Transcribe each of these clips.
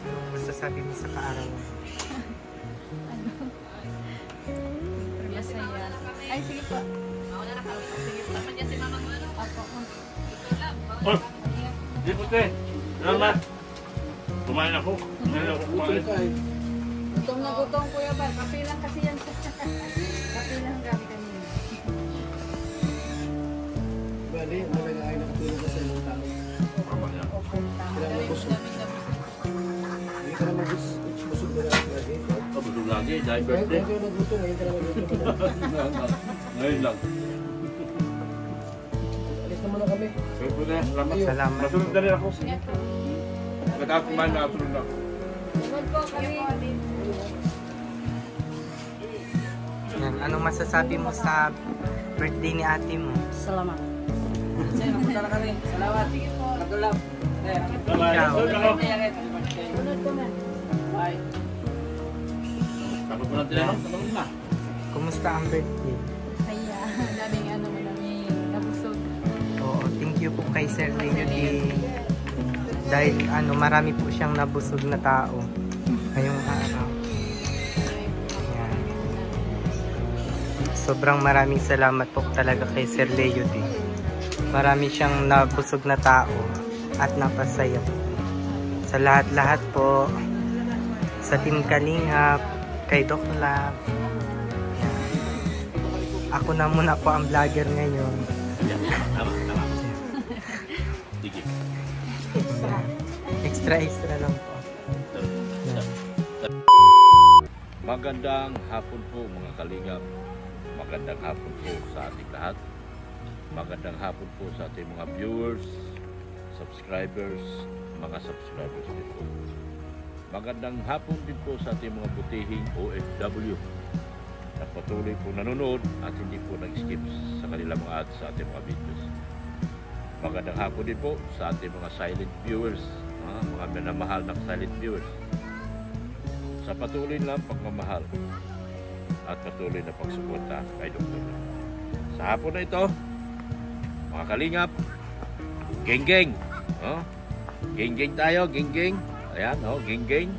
Anong masasabi mo sa kaarawan? Ano? Masaya. Ay, sige po. Apo. Oh, di puti. Salamat. Kumain ako. Kumain. Gutom na gutom, Kuya Bal. Kape lang kasi yan. Kape lang kami kanina. Bali, malaga ay nakatulong ka sa ilang tao. Opo, tama. Hindi ka naman busog na lang lagi. Busog lagi, dahil birthday. Ngayon ka nagluto, ngayon ka naman nagluto. Ngayon lang. Alis na muna kami. Kaya po na, salamat. Salamat. Masunod na rin ako. Sige po. Pagkatapos kumain, nakasunod na ako. Sunod po kami. Yan. Anong masasabi mo sa birthday ni ate mo? Salamat. Sige, napunta na kami. Salamat. Sige po. Katulap. Bye-bye. Ikaw. Sunod ako. Sunod po na. Bye. Tapos po natin ano? Sunod na. Kumusta ang birthday? Saya. Daming ano mo namin. Nabusog. Oo, thank you po kay Sir Leo D. Dahil marami po siyang nabusog na tao ngayong araw. Yan. Sobrang maraming salamat po talaga kay Sir Leo D. Marami siyang nabusog na tao at napasaya. Sa lahat-lahat po, sa Team Kalingap, kay Doc Lab. Yan. Ako na muna po ang vlogger ngayon. Tama. Sige. Extra lang po. Yan. Magandang hapon po mga kalingap. Magandang hapon po sa ating lahat. Magandang hapon po sa ating mga viewers, subscribers, mga subscribers din po. Magandang hapon din po sa ating mga butihing OFW na patuloy po nanonood at hindi po nag-skip sa kanilang mga ads sa ating mga videos. Magandang hapon din po sa ating mga silent viewers, mga minamahal na silent viewers. Sa patuloy lang pagmamahal at patuloy na pagsuporta kay Dr. Sa hapon na ito, mga kalingap, geng-geng. Geng-geng tayo, geng-geng. Ayan, geng-geng.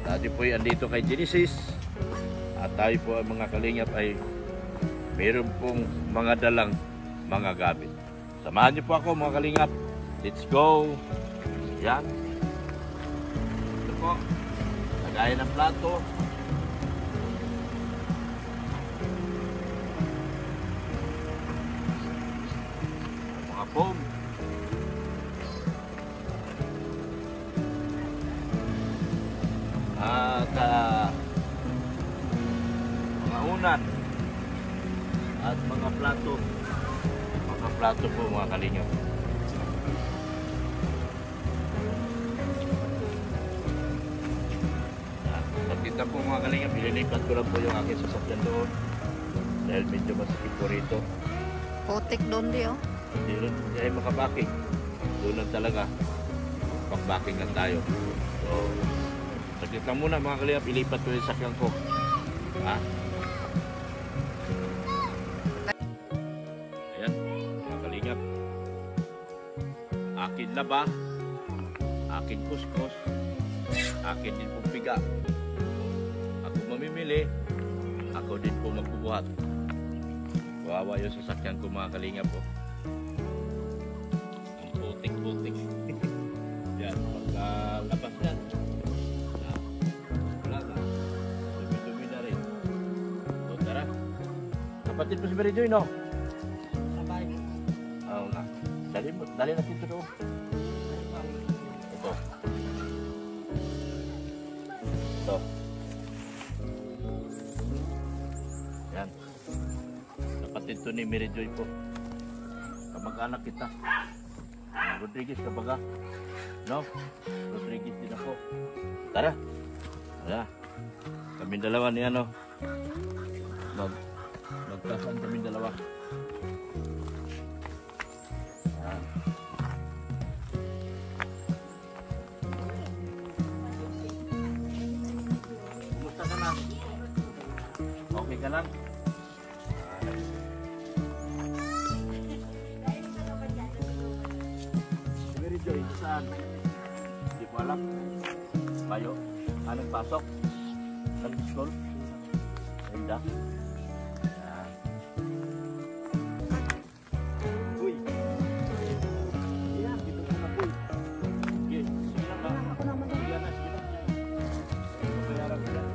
Dati po andito kay Genesis. At tayo po ang mga kalingap ay mayroon pong mga dalang mga gamit. Samahan niyo po ako mga kalingap. Let's go. Ayan. Ito po. Lagayan ng plato. Mga foam. At mga unan. At mga plato. Mga plato po mga kalingap. Kita po mga kalingap, ililipat ko lang po yung aking sasakyan doon dahil medyo masakit po rito. Putik doon di oh. Hindi rin ay makabaking. Doon lang talaga. Pagbaking lang tayo. So, saglit lang muna mga kalingap, ilipat ko yung sasakyan ko. Ayan, mga kalingap. Akin laba, akin kuskus, akin din pong piga. Mamimili, ako din po magbubuhat. Kawawa yung sasakyan ko mga kalingap po. Ang putik-putik. Yan, pagkalabas yan. Wala na. Dumi-dumi na rin. So tara. Kapatid mo si Mary Joy, no? Sabay. Oo nga. Dali natin ito doon. Ito. Ito. Yan. Kapatid to ni Mary Joy po. Kamag-anak kita. Rodriguez kabaga. No? Rodriguez din ako. Tara. Tara. Kami dalawa ni ano. Magkasan kami dalawa. Yan. Kumusta ka na? Okay ka lang? Mary Joy. saan? Hindi ko alam. Bayo? Anong pasok? Anong school? Ganda. Yan. Uy! Yan, dito ko na po. Sige, sige lang ba? Sige na, sige lang. Mabayaran ko yan.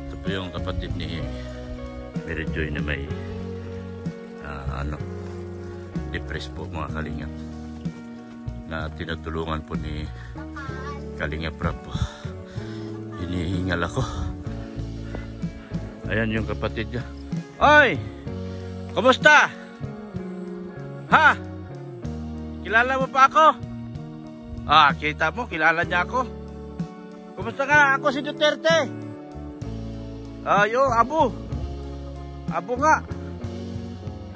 Ito po yung kapatid ni Mary Joy na may depressed po mga kalingap na tinutulungan po ni Kalingap Rab po. Hinihingal ako. Ayan yung kapatid niya. Oy! Kumusta? Ha? Kilala mo pa ako? Ah, kita mo, kilala niya ako. Kumusta ka? Ako si Duterte. Ayo, Abu. Abu nga.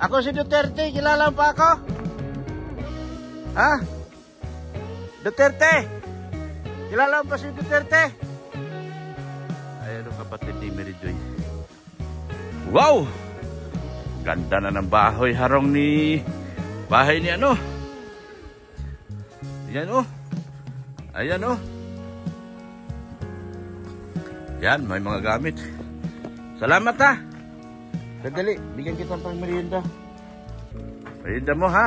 Ako si Duterte, kilala mo pa ako? Ha? Duterte. Kilala mo pa si Duterte? Ayan ang kapatid ni Mary Joy. Wow! Ganda na ng bahay harong ni... Bahay ni ano? Ayan oh. Ayan oh. Yan, may mga gamit. Salamat ha. Sadali, bigyan kita pang merienda. Merienda mo ha.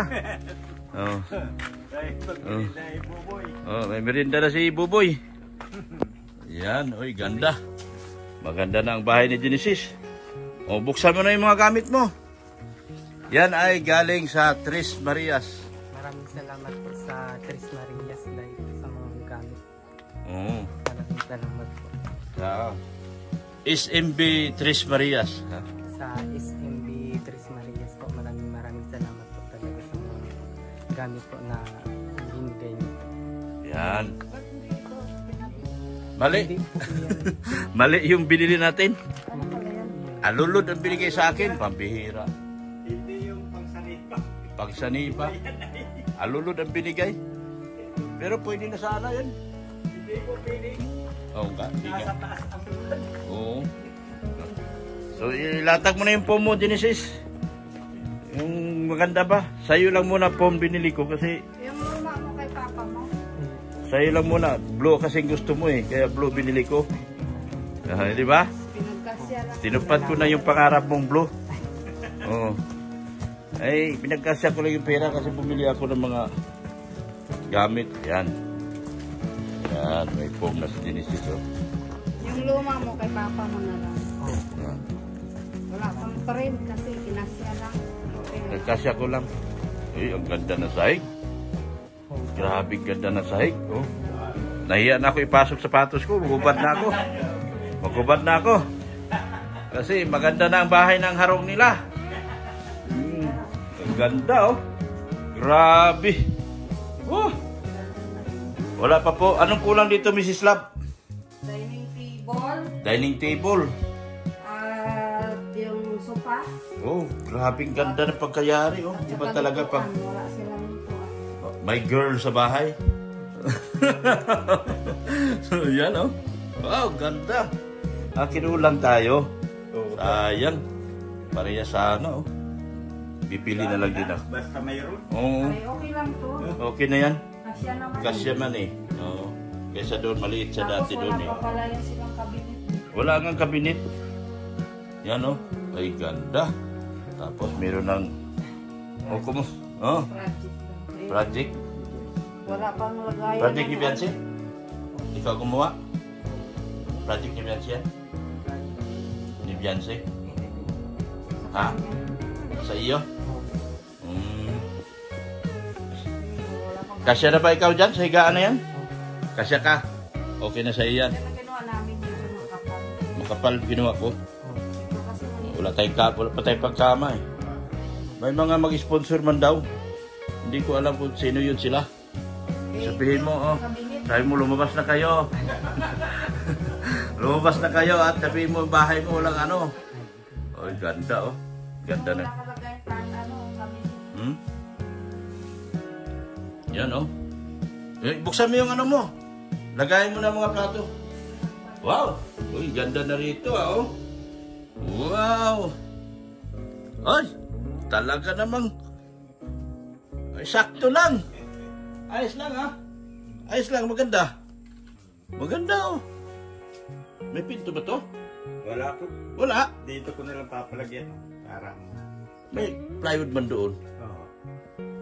Oh. Oh, may merienda na si Buboy. Yan, oy, ganda. Maganda na ang bahay ni Genesis. O, buksan mo na yung mga gamit mo. Yan ay galing sa Tres Marias. Maraming salamat po sa Tres Marias dahil sa mga gamit. Oo. Maraming salamat po. Sa SMB Tres Marias. Ha? Sa SMB Tres Marias po, maraming salamat po talaga sa mga gamit po na binigay niyo. Yan. Mali. Hindi po yan. Mali yung binili natin. Alulod ang binigay sa akin. Pambihira. Hindi yung pangsanipa. Pagsanipa. Alulod ang binigay. Pero pwede na sana yan. Hindi ko piling. Oo nga. Hindi Nasa nga. taas ang bulan. Oo. So ilatag mo na yung phone mo, Genesis. Yung maganda ba? Sa'yo lang muna phone binili ko kasi Yung luma mo kay papa mo. sa'yo lang muna. Blue kasi gusto mo eh. Kaya blue binili ko. Di ba? Pinagkasya lang. Tinupad ko na yung pangarap mong blue. Oo. Ay, pinagkasya ko lang yung pera kasi bumili ako ng mga gamit. Yan. Yan, may phone na sa Genesis. Oh. Yung luma mo kay papa mo na lang. Yan. Wala pang print kasi kinasya lang. Nagkasya ko lang. Ay, ang ganda na sahig. Grabe ganda na sahig. Oh. Nahiya na ako ipasok sapatos ko. Magubad na ako. Magubad na ako. Kasi maganda na ang bahay ng harong nila. Ang ganda oh. Grabe. Oh. Wala pa po. Anong kulang dito, Mrs. Lab? Dining table. Dining table. At yung sofa. Oh, grabe ganda ng pagkayari. Oh. Di ba talaga pa? Wala silang lutuan. May girl sa bahay. So, yan oh. Wow, ganda. Kinulang tayo. Sayang. Pareha sana oh. Bibili na lang din ako. Basta mayroon. Oo. Ay, okay lang to. Okay na yan. Kasya naman. Kasya man eh. Oo. Kesa doon, maliit siya Tapos dati doon eh. wala pa pala yan silang kabinet. Wala nga kabinet. Yan oh. Ay, ganda. Tapos meron ng... Oh, oh, Project lang. Ayun. project. Wala pang lagayan. Project ni ng- Beyonce? Ikaw gumawa? Project ni Beyonce yan? Ni Beyonce? Ha? Sa iyo? Kasya na ba ikaw dyan? Sa higaan na yan? Kasya ka? Okay na sa iyo yan. Yan ang ginawa namin yung makapal. Makapal ginawa ko. Ito kasi maliit. Wala pa tayong pagkama eh. May mga mag-sponsor man daw. Hindi ko alam kung sino yun sila. Sabihin mo, oh. Sabi mo, lumabas na kayo. Lumabas na kayo at sabihin mo, bahay mo walang ano. Oh, ganda oh. Ganda na. Wala kalagay pan, ano, kabinet. Hmm? Yan oh. Buksan mo yung ano mo. Lagayin mo na mga plato. Wow! Uy, ganda na rito ah oh. Wow! Ay, talaga namang ay, sakto lang. Ayos lang ha. Ayos lang, maganda. Maganda oh. May pinto ba to? Wala po. Wala. Dito ko nalang papalagyan. Parang, May plywood man doon. oo.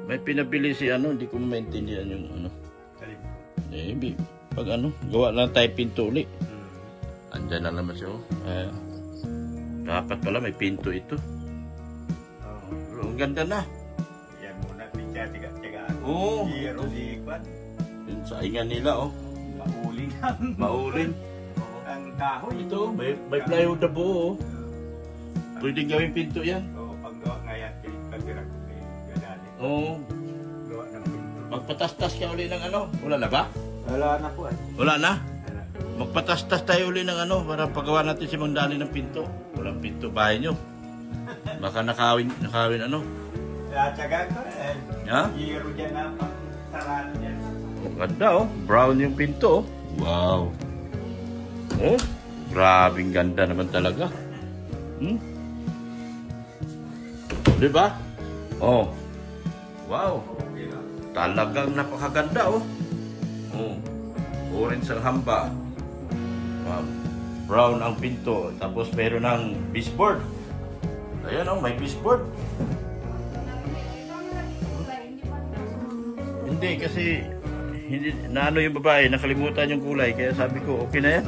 May pinabili si ano, hindi ko maintindihan yung ano. Salim po. Eh, pag ano, gawa lang tayo pinto ulit. Hmm. Andyan na naman siya oh. Dapat pala may pinto ito. Oo. Pero ang ganda na. Yan muna. Tiga. Oo. Zero likwan. Yung saingan nila oh. Mauling ang Mauling. ang kahoy. Ito, may plywood na buo oh. Pwedeng gawing pinto yan. Oo, pag gawa nga yan, pagbirak ko kayo. Gadali. Oo. Gawa ng pinto. Magpatastas ka uli ng ano. Wala na ba? Wala na po eh. Wala na? Wala. Magpatastas tayo uli ng ano para pagawa natin si Mang Dani ng pinto. Walang pinto bahay nyo. Baka nakawin ano. Tsaga ko eh. Ha? Zero dyan na pang sarado dyan. Ang ganda oh. Brown yung pinto oh. Wow. Oh, grabing ganda naman talaga. Diba? Oh. Wow. Talagang napakaganda oh. Oh. Orange ang hamba. Brown ang pinto. Tapos meron ng baseboard. Ayan oh, may baseboard. Hindi kasi hindi naano yung babae, nakalimutan yung kulay kaya sabi ko okay na yan.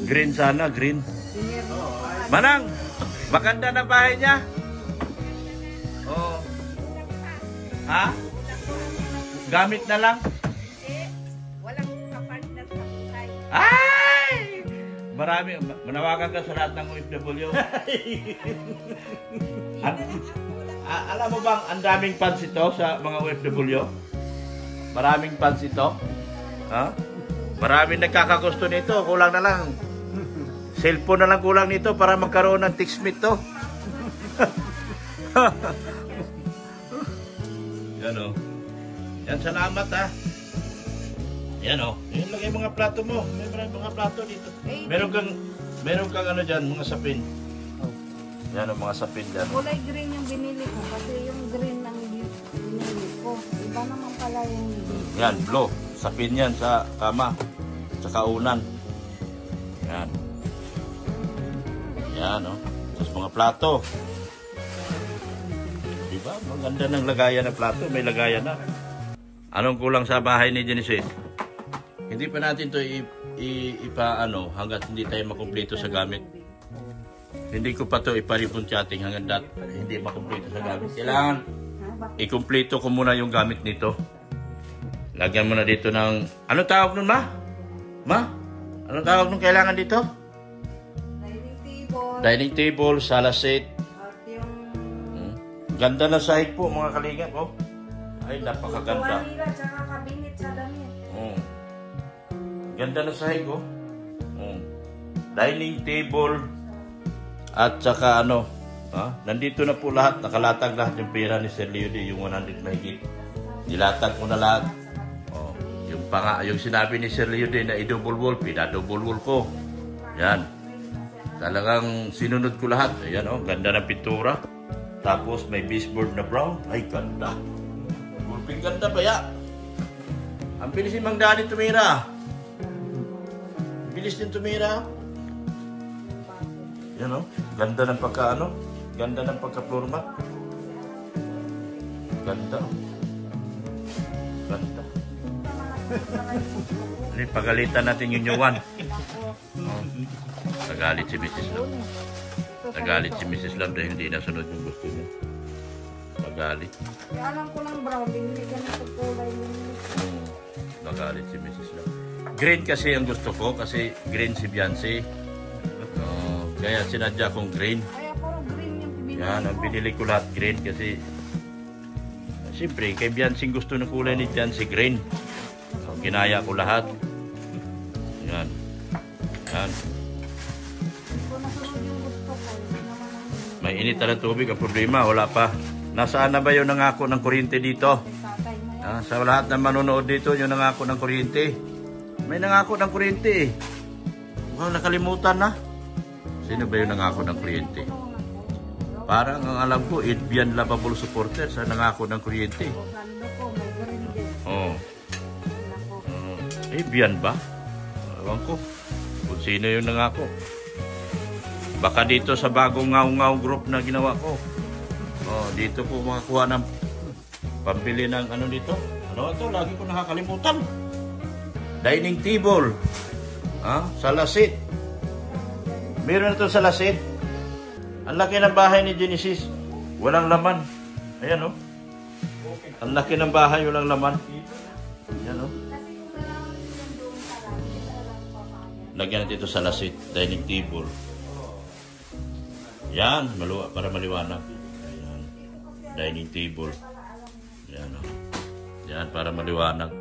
Green sana, green. Manang, maganda na bahay niya. Oh. Ha? Gamit na lang. Walang kapartner sa buhay. Ay! Marami, manawagan ka sa lahat ng OFW. Alam mo bang ang daming fans ito sa mga OFW? Maraming fans ito. Ha? Maraming nagkakagusto nito. Kulang na lang. Cellphone na lang kulang nito para magkaroon ng TixMeet to. Yan o. Yan, salamat ha. Yan o. Yan lagay mga plato mo. May mga plato dito. Meron kang ano dyan, mga sapin. Yan o, mga sapin dyan. Kulay green yung binili ko kasi yung green ang binili ko. Iba naman pala yung Yan, blue. Sapin yan sa kama. Sa kaunan. Yan. Yan, oh. Tapos mga plato. Diba? Maganda ng lagayan ng plato. May lagayan na. Anong kulang sa bahay ni Genesis? Hindi pa natin to ipaano hanggat hindi tayo makumpleto sa gamit. Hindi ko pa to ipa-ribbon chatting hanggat hindi makumpleto sa gamit. Kailangan ikumpleto ko muna yung gamit nito. Lagyan mo na dito ng... Ano tawag nun, ma? Ma? Anong tawag nun kailangan dito? Dining table, sala set. at yung Ganda na sahig po mga kalingap. Oh. Ay, napakaganda. nila tsaka kabinet sa damit. Ganda na sahig oh. Dining table at saka ano. Nandito na po lahat. Nakalatag lahat yung pera ni Sir Leo D. Yung 100 mahigit. Nilatag ko na lahat. Yung sinabi ni Sir Leo D na i-double wall, pina-double wall ko. Yan. Talagang sinunod ko lahat. Ayan oh, ganda ng pintura. Tapos may baseboard na brown. Ay, ganda. Gulping ganda ba ya? Ang bilis ni Mang Dani tumira. Bilis din tumira. Yan oh, ganda ng pagka-ano. Ganda ng pagka-floor mat. Ganda. Ganda. Pagalitan natin yung Yuan. Nagalit si Mrs. Lam. Nagalit si Mrs. Lam dahil hindi nasunod yung gusto niya. Nagalit. Kaya alam ko lang brown, binili ganito kulay yun. Nagalit si Mrs. Lam. Green kasi ang gusto ko kasi green si Beyonce. Kaya sinadya kong green. Kaya puro green yung binili Yan, ang binili ko lahat green kasi siyempre kay Beyonce gusto ng kulay ni Beyonce green. So, ginaya ko lahat. Yan. Yan. Kung nasunod yung gusto ko, yun naman ang May init na ng tubig. Ang problema, wala pa. Nasaan na ba yung nangako ng kuryente dito? tatay mo yan. Sa lahat ng manonood dito, yung nangako ng kuryente. May nangako ng kuryente eh. Wow, nakalimutan na. Sino ba yung nangako ng kuryente? Parang ang alam ko, Edbian Lovable Supporters ang nangako ng kuryente. Sando po, may grande. Oo. Edbian ba? Ewan ko. Kung sino yung nangako. Baka dito sa bagong ngaw-ngaw group na ginawa ko. Dito ko makakuha ng pambili ng ano dito. Ano ito? Lagi ko nakakalimutan. Dining table. Salasit. Meron na ito salasit. Ang laki ng bahay ni Genesis. Walang laman. Ayan, oh. Ang laki ng bahay, walang laman. Ayan, oh. Lagyan natin ito salasit. Dining table. Yan, para maliwanag. Ayan. Dining table. Yan, oh. Yan, para maliwanag.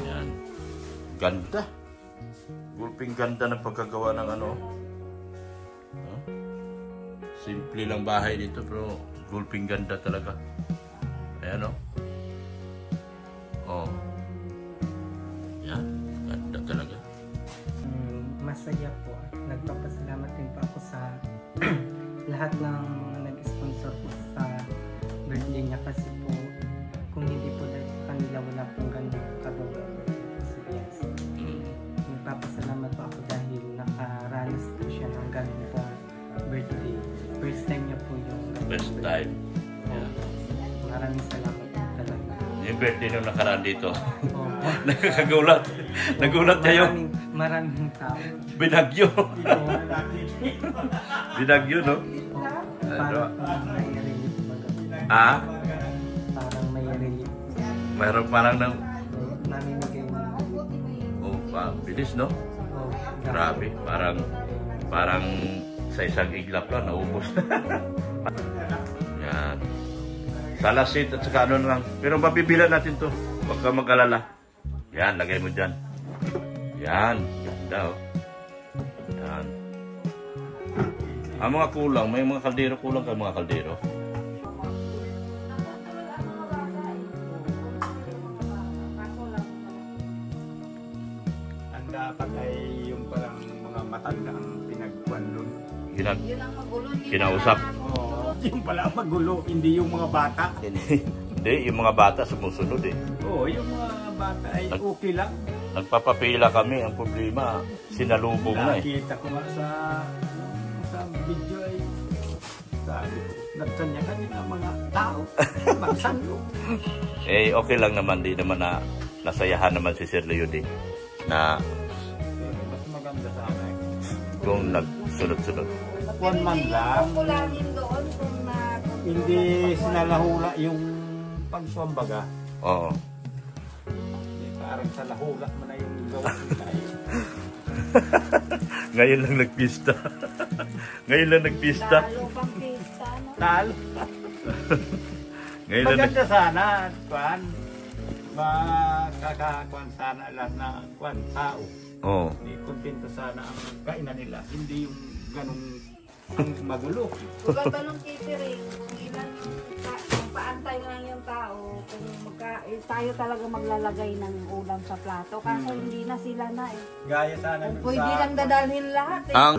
Yan. Ganda. Gulping ganda ng pagkagawa ng ano. Simple lang bahay dito, pero gulping ganda talaga. Ayan, oh. Yan, ganda talaga. Masaya po at nagpapasalamat din po ako sa lahat ng nag-sponsor po sa birthday niya kasi po kung hindi po dahil sa kanila wala pong ganang kagawa si Bias. Nagpapasalamat po ako dahil nakaranas po siya ng ganun pong birthday. First time niya po yung First time. Yeah. Maraming salamat po talaga. Yung birthday nung nakaraan dito. Nakakagulat. Nagulat niya yung maraming tao. binagyo. Binagyo, no? Parang may relief baga. Parang may relief. Mayroon parang ng... Namimigay na. Bilis, no? Grabe. Parang sa isang iglap lang, naubos. Yan. Salasit at saka ano lang. Pero mabibilan natin to. Huwag ka mag-alala. Yan, lagay mo dyan. Yan. Ganda, oh. Yan. Ang mga kulang, may mga kaldero kulang ka mga kaldero. Ang dapat ay yung parang mga matanda ang pinagkuhan doon. Yun ang magulo. Kinausap. Yung pala magulo, hindi yung mga bata. Hindi, yung mga bata sumusunod eh. Yung mga bata ay okay lang. Nagpapapila kami, ang problema, sinalubong na eh. Nakita ko nga sa video ay sabi ko, nagkanya-kanya ng mga tao. Magsanlo. Okay lang naman, di naman na nasayahan naman si Sir Leo din na Mas maganda sana. kung nagsunod-sunod. One man lang. Popularin doon kung Hindi sinalahula yung pagswambaga. Oo. Parang sa lahula mo na yung gawin tayo. Ngayon lang nagpista. Ngayon lang nagpista. lalo pang pista, no? Tal. Ngayon lang Maganda sana, Kwan. Makakakuan sana lahat na Kwan, tao. Oo. Kontento sana ang kainan nila. Hindi yung ganong ang magulo. Huwag ng catering, kung ilan yung paantay lang yung tao, kung tayo talaga maglalagay ng ulam sa plato. Kaso hindi na sila na eh. Gaya sana. Kung pwede lang dadalhin lahat eh. Ang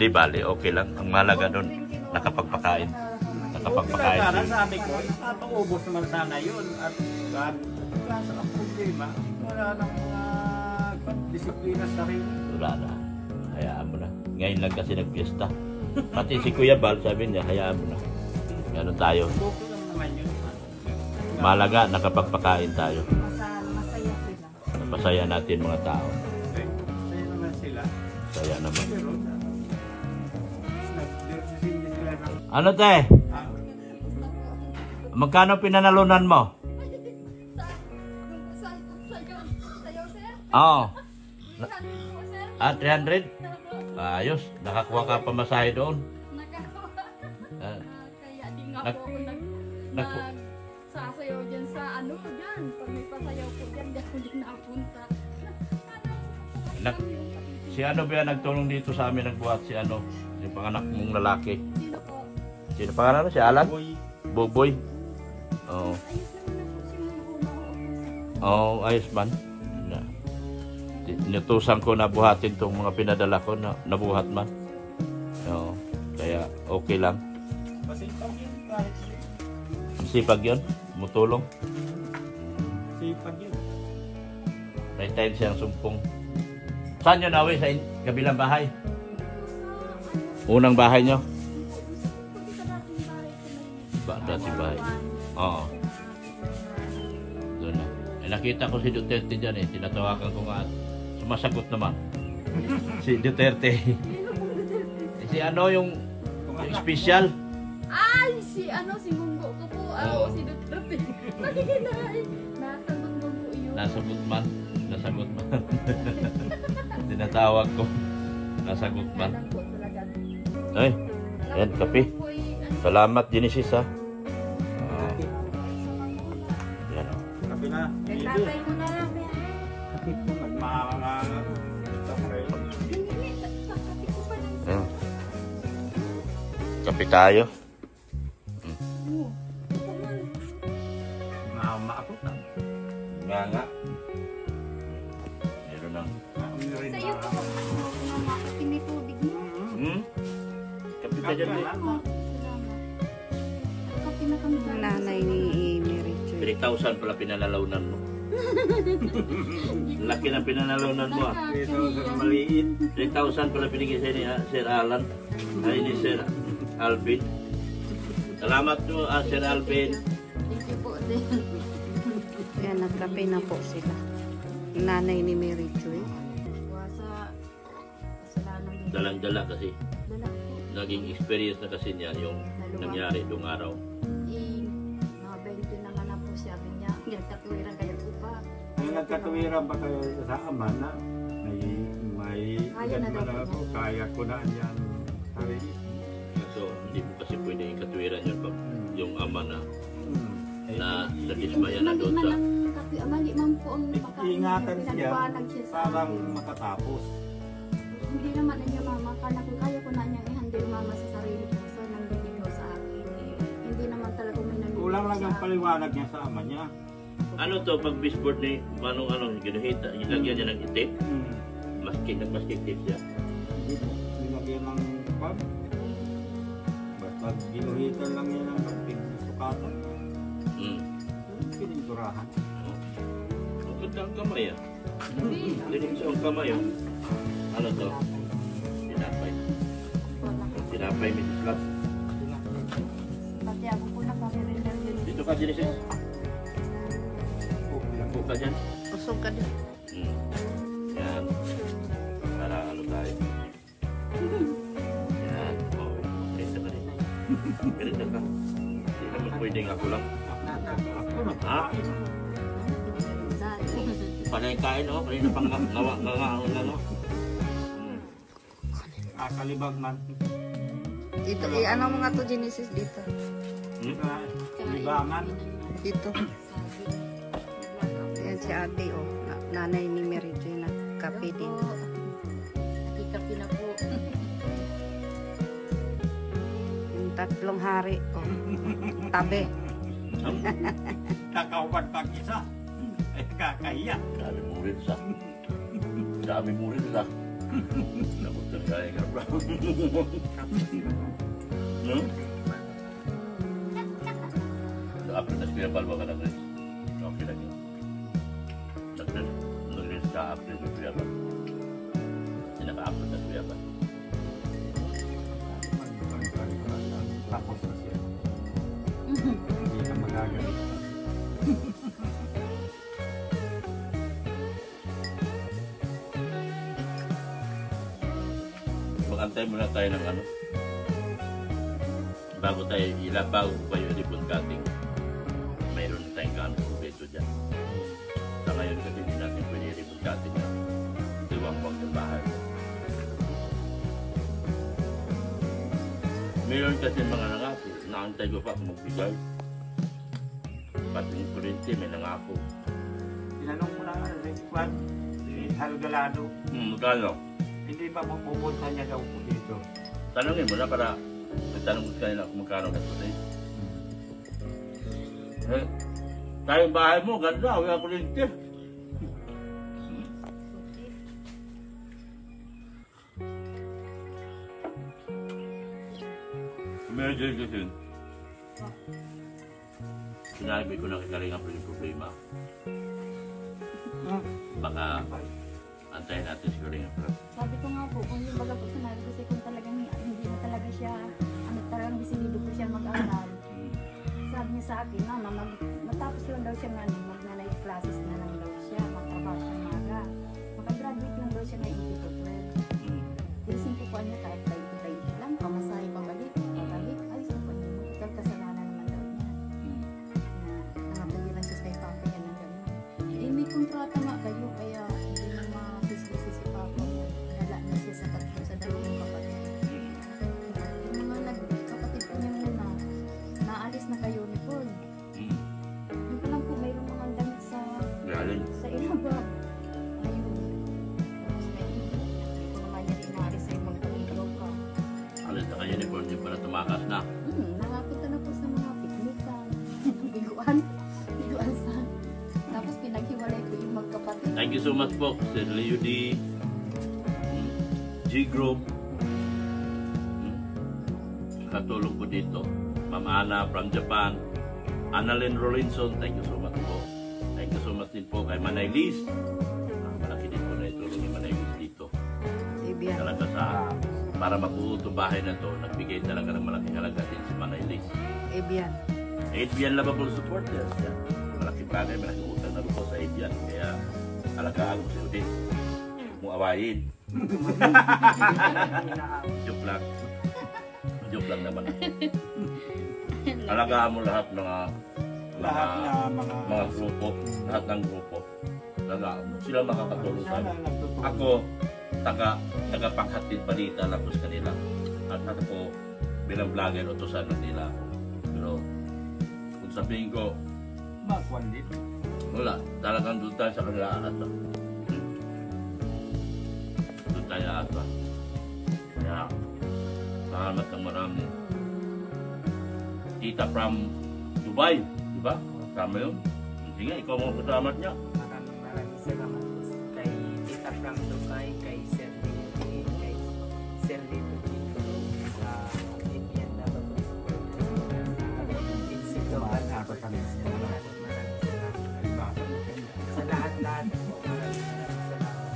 di bali, okay lang. Ang mahalaga doon, nakapagpakain. Nakapagpakain. Sana sabi ko, papaubos naman sana yun. At kaso ang problema, wala nang disiplina sa rin. Wala na. Hayaan mo na. Ngayon lang kasi nagpiesta. Pati si Kuya Bal, sabi niya, hayaan mo na. Ganun tayo. Okay lang naman yun. Mahalaga, nakapagpakain tayo. Masaya sila. Napasaya natin mga tao. Sa'yo naman sila. Saya naman. Pero, nagdirsisindi sila ng... Ano te? Magkano pinanalunan mo? Oo. 300? Ayos. Nakakuha ka pamasahe doon. Kaya di nga po ako nagsasayaw dyan sa ano dyan. Pag may pasayaw po dyan, dyan ko din napunta. Si ano ba yan nagtulong dito sa amin nagbuhat? Si ano? Yung panganak mong lalaki. Sino po? Sino pangalan mo? Si Alan? Boy, Boboy? Oo. Ayos naman na po si Mama. Oo, ayos man. Inutusan ko na buhatin tong mga pinadala ko na nabuhat man. Oo, kaya okay lang. Masipag yun kahit Sipag yun, mutulong. sipag yun. May time siyang sumpong. Saan yun, Awi? Sa kabilang bahay? Unang bahay nyo? Dating bahay. Oo. Doon na. Nakita ko si Duterte dyan eh. Tinatawakan ko nga. Sumasagot naman. Si Duterte. Si ano yung special? Ay, si Munggo ko po. Si Duterte. Magiging na eh. Nasagot mo po yun. Nasagot man. Nasagot man. Tinatawag ko. Nasagot man. Alam po talaga. Ay, yan, kape. Salamat, Genesis ha. Yan o. Sabi na, Nagtatay mo na lang. Ayan. Kape tayo. Maakot na. Nga nga. Meron ng... Sa iyo po. Mama, kimi tubig mo. Kape ka dyan eh. Salamat. Kape na kami. Nanay ni Mary Joy. 3,000 pala pinanalawnan mo. Laki ng pinanalawnan mo ah. Ito sa maliit. 3,000 pala binigay sa'yo ni Sir Alan. Ay ni Sir Alvin. Salamat po Sir Alvin. Thank you po din. Yan, nagkape na po sila. Nanay ni Mary Joy. Sa kasalanan din. Dalang-dala kasi. Dala po. Naging experience na kasi niya yung nangyari doong araw. Mga 20 naman na po sabi niya. Nagkatuwiran kayo po pa. Ang nagkatuwiran ba kayo sa ama na may Kaya na ganun daw na ako, kaya ko na yan sarili. So, hindi mo kasi pwede ikatwiran yun pag yung ama na nadismaya na doon sa... Mali man po ang Ingatan siya, pinaliwanag siya sa parang akin. makatapos. Hindi naman niya mama, kaya ko na niyang i-handle mama sa sarili ko sa nanggigil sa akin. Hindi naman talaga may nanggigil Kulang lang sa ang akin. paliwanag niya sa ama niya. Ano to, pag bisboard ni Manong ginuhita, ilagyan niya ng itik, nagmaskik tip siya. Hindi po, nilagyan ng pag. Basta ginuhitan lang niya ng pagpig sukatan. Pininturahan. Ang ganda ang kamay ah. Dinig sa ang kamay oh. Ano to? Tinapay. Tinapay, Mrs. Love. Pati ako po nakapirinder din. Dito ka, Genesis. Upo ka dyan. Usog ka din. Yan. Para ano tayo. Yan. Oh, ganito ka rin. Ganito ka. Hindi naman pwedeng ako lang. Ha? Panay kain oh. Kanina pang ngawa. Kakalibag man. Dito, ano mga to Genesis dito? Libangan. Dito. Yan si ate oh. Nanay ni Mary Joy nagkape din. Nakikapi na po. Yung 3 hari oh. Tabi. Nakaupan pag isa. Ay kakahiya. Dami mo rin sa. Dami mo rin sa. Dapat na kaya nga bro. No? Upload na Kuya Bal, baka nag-res. Okay lang yun. Nag-res ka upload na Kuya Bal. Hindi naka-upload na Kuya Bal. Tapos na siya. Hindi ka magagalit. Mag-antay muna tayo ng ano. Bago tayo ilabaw pa yung ribbon cutting. Mayroon tayong kaano dito dyan. Sa ngayon kasi hindi natin pwede ribbon cutting na diwang-wang sa bahay. Mayroon kasi mga nangako. Naantay ko pa kung magbigay. Pati yung kurente may nangako. Tinanong mo na Juan, si Halgalado, Magkano? hindi ba mapupunta niya daw po dito? Tanongin mo na para magtanong ko kanila kung magkano na ito. Eh, tayong bahay mo, ganda, wala kurente. Meron kasi. Sinabi ko na kikalinga po yung problema. Baka antayin natin si Kalinga. Sabi ko nga po, kung yung baga po sinabi kasi kung talagang hindi na talaga siya, ano talagang desidido po siya mag-aral. Sabi niya sa akin, mama, matapos lang daw siya nga, mag-night classes na lang daw siya, magtrabaho siya maga. Makagraduate lang daw siya na 80%. Isin po po niya kahit 20 lang, pamasahe pabalik, ayos po niya, magkakal kasalanan naman daw niya. Na nangapagilan siya sa ipapa niya ng gano'n. Eh, may kontrata nga kayo, kaya hindi na masisisi pa ako. Nala na siya sa dalawang kapatid. Yung mga nagkapatid po niya muna, naalis na kayo ni Paul. Yung pa lang po, mayroong mga damit sa ilaba. Ayun. Tapos mga niya rin naalis sa ibang paligaw ka. Alis na kayo ni Paul, di pala tumakas na. Nakapunta na po sa mga piknikan, biguan sa... Tapos pinaghiwalay ko yung magkapatid. Thank you so much po, Sir Leo D. G-Group. Katulong po dito. Ma'am Ana from Japan. Annalyn Rolinson, thank you so much po. Thank you so much din po kay Manay Liz. Malaki din po na itulong ni Manay Liz dito. Talaga sa para mabuo itong bahay na to, nagbigay talaga ng malaking halaga din si Manay Liz. Ebian Lovable Supporters. Yan. Malaking bagay, malaking utang na lupo sa Ebian. Kaya alagaan mo si Udin. Kung awayin. Joke lang. Joke lang naman. Alagaan mo lahat ng mga grupo. Lahat ng grupo. Alagaan mo. Sila makakatulong sa amin. Ako, tagapaghatid balita lang sa kanila. At ako, bilang vlogger, utusan na nila ako. Pero, kung sabihin ko, Bakwan dito. wala, talagang doon tayo sa kanila aata. Doon tayo aata. Kaya, salamat ng marami. Tita from Dubai, di ba? Kasama yun. Sige, ikaw mga kasama niya. Maraming salamat kay Tita from Dubai, kay Sir Leo, kay Sir Leo dito sa Indian Lovable Supporters. Sa lahat-lahat po, maraming salamat.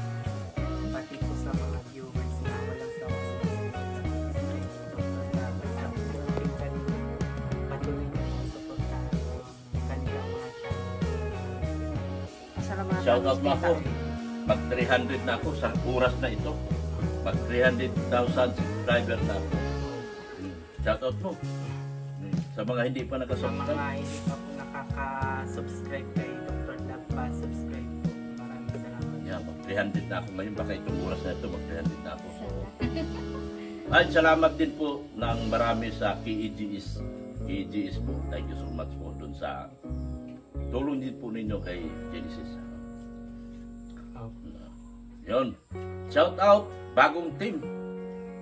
Pati po sa mga viewers na walang sawa sa patuloy na suportahan ang kanilang mga channel. Shout out pa ako. Mag 300 na ako sa oras na ito. Mag 300,000 subscribers na ako. Shout out mo. Sa mga hindi pa Sa nakasubscribe. mga hindi pa po nakaka-subscribe kay Dr. Lab pa, subscribe po. Maraming salamat. Yeah, mag 300 na ako ngayon. Baka itong oras na ito, mag 300 na ako. Ay, salamat din po ng marami sa KEGS. KEGS po. Thank you so much po dun sa tulong din po ninyo kay Genesis. Yun. Shout out, bagong team.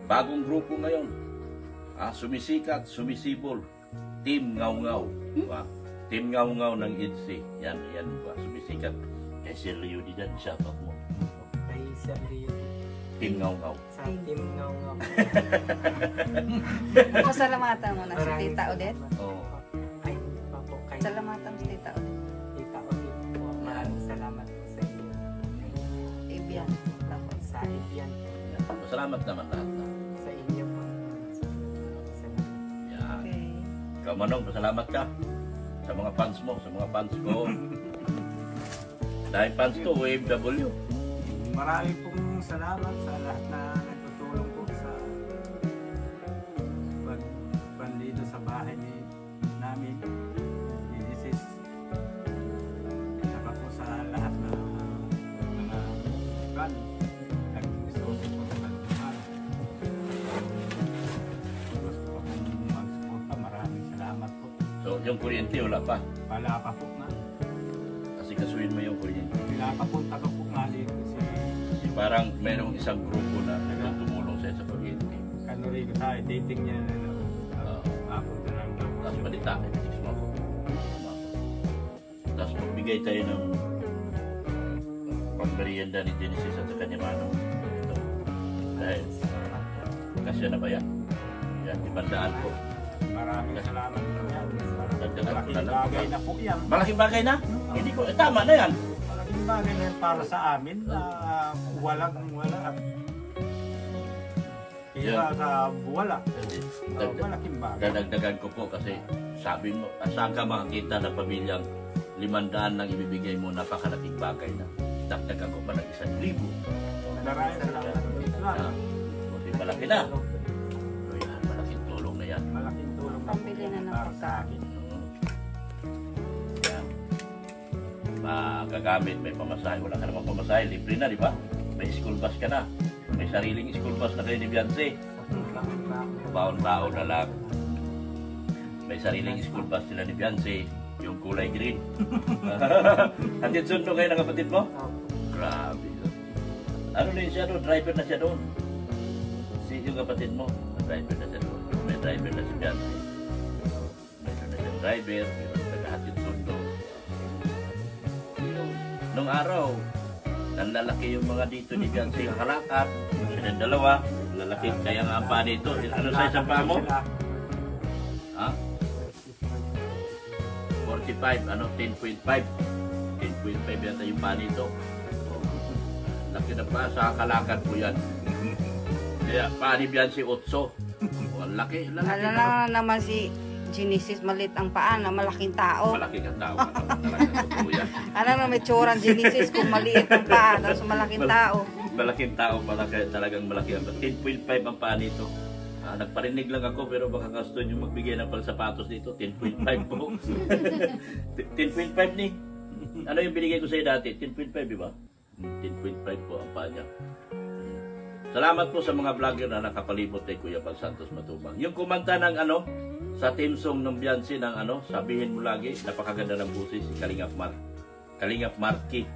Bagong grupo ngayon. Sumisikat, sumisibol. Team Ngaw-Ngaw. Team Ngaw-Ngaw ng EDC. Yan ba. Sumisikat. Kay Sir Leo dyan, shout out mo. Kay Sir Leo. Team Ngaw-Ngaw. Sa Team Ngaw-Ngaw. Pasalamatan mo na si Maraming Tita Odette. salamat Oo. po. Ay, pa po kay Salamatan mo si Tita Odette. Tita Odette po. Maraming salamat po sa inyo. Ibian. Tapos. Sa Ibian po. Salamat naman lahat. Sa inyo po. Salamat. Yan. Okay. Ikaw Manong, pasalamat ka sa mga fans mo, sa mga fans ko. Dahil fans to, OFW. Marami pong salamat sa lahat na nagtutulong po sa pagbandido sa bahay namin. Genesis. Saka po sa lahat na mga ban. Nag-isosip po sa kanila. Gusto po kong mag-suporta. Maraming salamat po. So, yung kuryente, wala pa. Wala pa po na. Kasi kasuhin mo yung kuryente. Pinapapunta ko po nga dito si Kasi parang mayroong isang grupo na nagtutulong sa'yo sa kuryente. Kanurigo tayo. Dating niya na apunta lang daw. Tapos balita, text mo ako. Tapos magbigay tayo ng pangmerienda ni Genesis at sa kanya manong. Ito. Dahil, kasya na ba yan? Yan, 500 po. Maraming salamat po yan. Dagdagan ko na Malaking lang. bagay na po yan. Malaking bagay na? Hindi ko, tama na yan. Malaking bagay na yan para sa amin na wala at kaya sa wala. Malaking bagay. Dadagdagan ko po kasi sabi mo, saan ka makakita na pamilyang 500 lang ibibigay mo, napakalaking bagay na. Dagdagan ko pa ng 1,000. Maraming salamat po. Ah, kasi malaki na. So yan, malaking tulong na yan. Malaking tulong na po Pambili na ng para sa akin. Yan. Magagamit, may pamasahe. Wala ka namang pamasahe, libre na, di ba? May school bus ka na. May sariling school bus na kayo ni Beyonce. Baon-baon na lang. May sariling school bus sila ni Beyonce. Yung kulay green. Hatid sundo kayo ng kapatid mo? Grabe. Ano na yun siya doon? Driver na siya doon. Si yung kapatid mo, driver na siya doon. May driver na si Beyonce. Mayroon na siyang driver, mayroon naghahatid sundo. Nung araw, nanlalaki yung mga dito ni Beyonce kakalakat. Yung dalawa, lalaki. Kaya nga ang paa dito. Ano sa isang paa mo? Ha? 45, ano? 10.5. 10.5 yata yung paa nito. Laki na pa, sa kalakad po yan. Kaya paa ni Beyonce 8. Ang laki. Ano na naman si Genesis, malit ang paa na malaking tao. Malaki ka tao. Talaga totoo yan. Ano na may tsuran Genesis kung maliit ang paa, tapos malaking tao. Malaking tao pala, kaya talagang malaki. 10.5 ang paa nito. Nagparinig lang ako pero baka gusto nyo magbigay ng sapatos dito. 10.5 po. 10.5 ni. Ano yung binigay ko sa'yo dati? 10.5 di ba? 10.5 po ang paa niya. Salamat po sa mga vlogger na nakapalibot kay Kuya Bal Santos Matubang. Yung kumanta ng ano, sa team song ng Beyonce ng ano, sabihin mo lagi, napakaganda ng busis, si Kalingap Marky.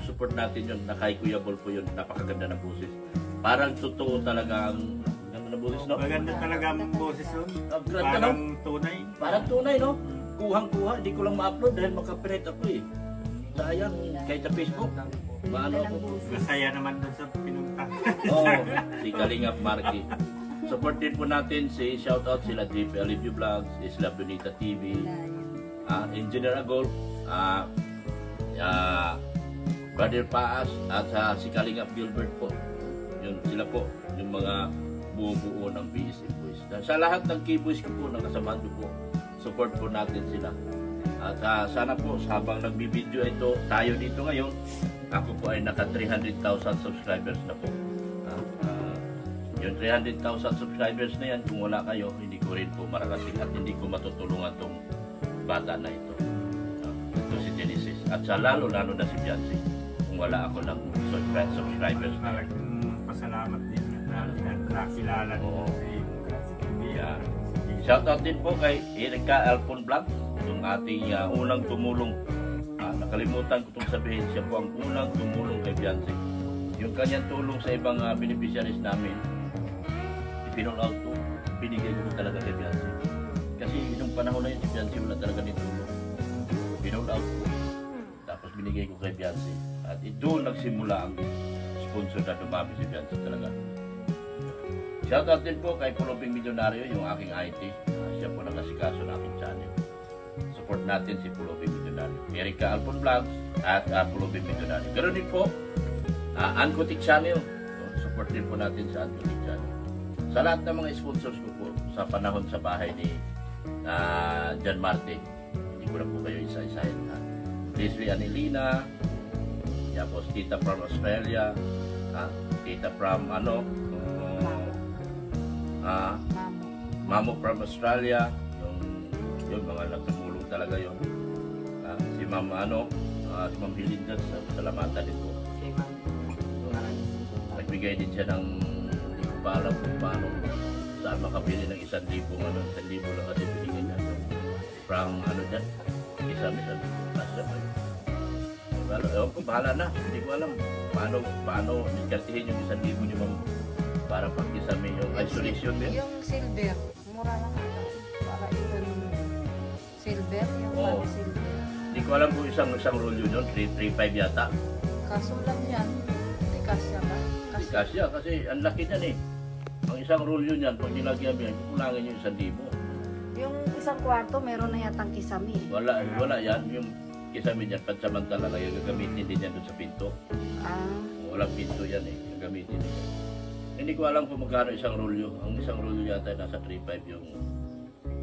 Support natin yun, na kay Kuya Bal po yun, napakaganda ng busis. Parang totoo talaga ang ganda ng busis, no? Maganda talaga ang boses nun. Parang Tunay. Parang tunay, no? Kuhang-kuha, hindi ko lang ma-upload dahil makapirate ako eh. Sayang, kahit sa Facebook. Paano ako? Masaya naman doon sa pinunta. Oo, si Kalingap Marky. Support din po natin si shoutout sila Deep LV Vlogs, Isla Bonita TV, Engineer Agol, Brother Paas, at si Kalingap Gilbert po. Yun, sila po, yung mga buo-buo ng BSM Boys. Sa lahat ng K-Boys ko po, nakasamahan ko po, support po natin sila. At sana po, habang nagbibideo ito, tayo dito ngayon, ako po ay naka 300,000 subscribers na po. Yung 300,000 subscribers na yan, kung wala kayo, hindi ko rin po mararating at hindi ko matutulungan tong bata na ito. Ito si Genesis. At sa lalo-lalo na si Beyonce. Kung wala ako ng subscribers na yan. Pasalamat din na nakilala Oo. si Yeah. Shoutout din po kay Erika Alpon Vlog, yung ating unang tumulong. Nakalimutan ko itong sabihin, siya po ang unang tumulong kay Beyonce. Yung kanyang tulong sa ibang beneficiaries namin, ipinol out ko, binigay ko talaga kay Beyonce. Kasi nung panahon na yun, si Beyonce wala talaga nitulong. Pinol out ko, tapos binigay ko kay Beyonce. At doon nagsimula ang sponsor na dumami si Beyonce talaga. Shoutout din po kay Puluping Milyonaryo, yung aking IT. Siya po nag-asikaso ng aking channel. Support natin si Puluping Milyonaryo. Erika Alpon Vlogs at Puluping Milyonaryo. Ganoon din po, Ancotic Channel. Support din po natin sa Ancotic Channel. Sa lahat ng mga sponsors ko po, sa panahon sa bahay ni John Marte, hindi ko na po kayo isa-isahin. Leslie Anelina, tapos Tita from Australia, Tita from Mamo from Australia, yung mga nagtumulong talaga yun. Si Ma'am si Ma'am Hilinda, salamatan din po. Nagbigay din siya ng, hindi ko pa alam kung paano, saan makabili ng 1,000, 1,000 lang kasi binigay niya. From dyan, isa-isa, nasa pa yun. Ewan ko, bahala na, hindi ko alam paano nagkartihin yung 1,000 niyo, ma'am, para pag-isami yung isolation din. Yung silver, mura lang ito. Para ito yung silver, yung Oo. silver. Hindi ko alam kung isang roll yun, 3.5 yata. Kaso lang yan, hindi kasya ba? Hindi kasya kasi ang laki niyan eh. Ang isang roll yun yan, pag nilagyan mo yan, kukulangin yung 1,000. Yung isang kwarto, meron na yatang kisame. Wala yan. Yung kisame dyan, pansamantala lang yung gagamitin din yan doon sa pinto. Walang pinto yan eh, gagamitin din. Hindi ko alam kung magkano isang rolyo. Ang isang rolyo yata ay nasa 3.5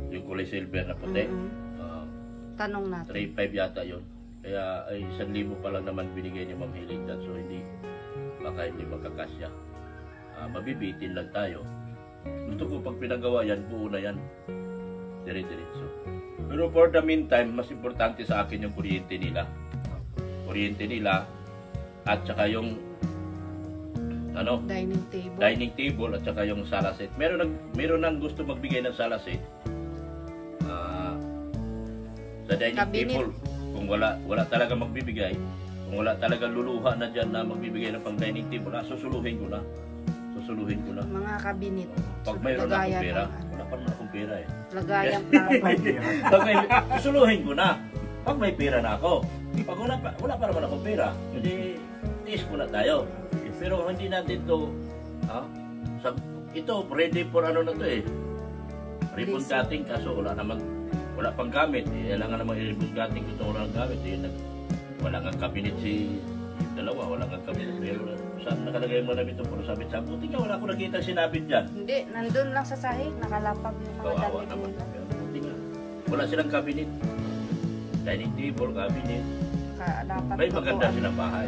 yung kulay silver na puti. Tanong natin. 3.5 yata yun. Kaya ay 1,000 pa lang naman binigay ni Ma'am Hiligtan. So baka hindi magkakasya. Mabibitin lang tayo. Gusto ko pag pinagawa yan, buo na yan. Dire-diretso. Pero for the meantime, mas importante sa akin yung kuryente nila. Kuryente nila at saka yung dining table at saka yung sala set. Meron nang gusto magbigay ng sala set. Sa dining table, kung wala talaga magbibigay, kung wala talaga luluha na dyan na magbibigay ng pang dining table, susuluhin ko na. Mga kabinet. Pag mayroon na akong pera, wala pa naman akong pera eh. Lagayang plato. Susuluhin ko na. Pag may pera na ako. Pag wala pa naman akong pera, hindi tiis ko na tayo. Pero hindi natin ito, ito ready for ano na to eh. Ribbon cutting, kaso wala pang gamit. Kailangan naman i-ribbon cutting kung wala nang gamit. Wala nga cabinet wala nga cabinet. Pero saan nakalagay mo namin ito? Puro sabit sa buti nga, wala ko nakita sinabit dyan. Hindi, nandun lang sa sahig, nakalapag yung mga damit nila. Buti nga. Wala silang cabinet. Dining table, cabinet. May maganda silang bahay.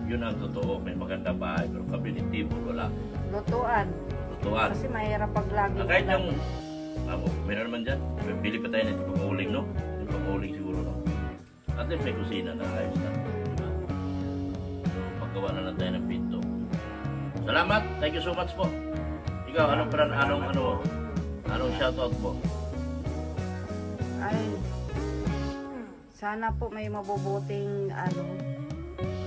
Yun ang totoo, may magandang bahay. Pero cabinet table, wala. Lutuan. Kasi mahirap pag lagi. Kahit yung, meron naman dyan. Bili pa tayo nito pang-uling, no? Yung pang-uling siguro, no? At least may kusina na ayos na. Gawa na lang tayo ng pinto. Salamat. Thank you so much po. Ikaw, anong shoutout mo? Ay, sana po may mabubuting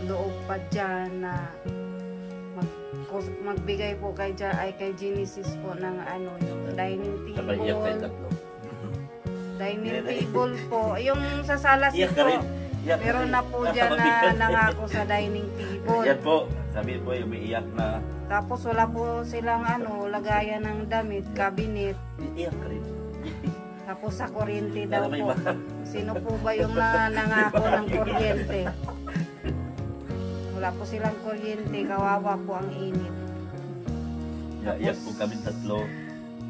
loob pa dyan na magbigay po kay Genesis po ng yung dining table. Sabay iyak tayo tatlo. Dining table po. Yung sa salas po. Meron na po dyan na nangako sa dining table. Yan po. Sabi po, yung may iyak na. Tapos wala po silang lagayan ng damit, cabinet. Iyak ka rin. Tapos sa kuryente daw po. Sino po ba yung nangako ng kuryente? Wala po silang kuryente. Kawawa po ang init. Iyak po kami tatlo.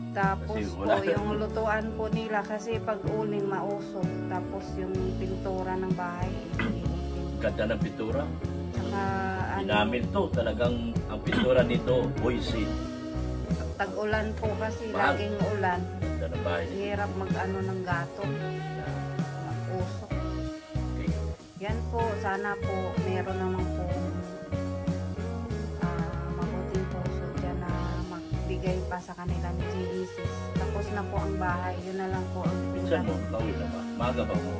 Tapos po, yung lutuan po nila kasi pag uling mausok. Tapos yung pintura ng bahay. Ganda ng pintura. Tsaka Inamin to. Talagang ang pintura nito, buoyancy. Tag-ulan po kasi, Mahal. laging ulan. Ganda ng bahay. Hirap ng gato. Usok. Okay. Yan po, sana po meron naman po mabuting puso dyan na magbigay pa sa kanila ni Genesis. Tapos na po ang bahay, yun na lang po ang Minsan mo, pauwi na ba? Maaga ba mo?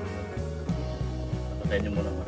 Patayin niyo muna ba?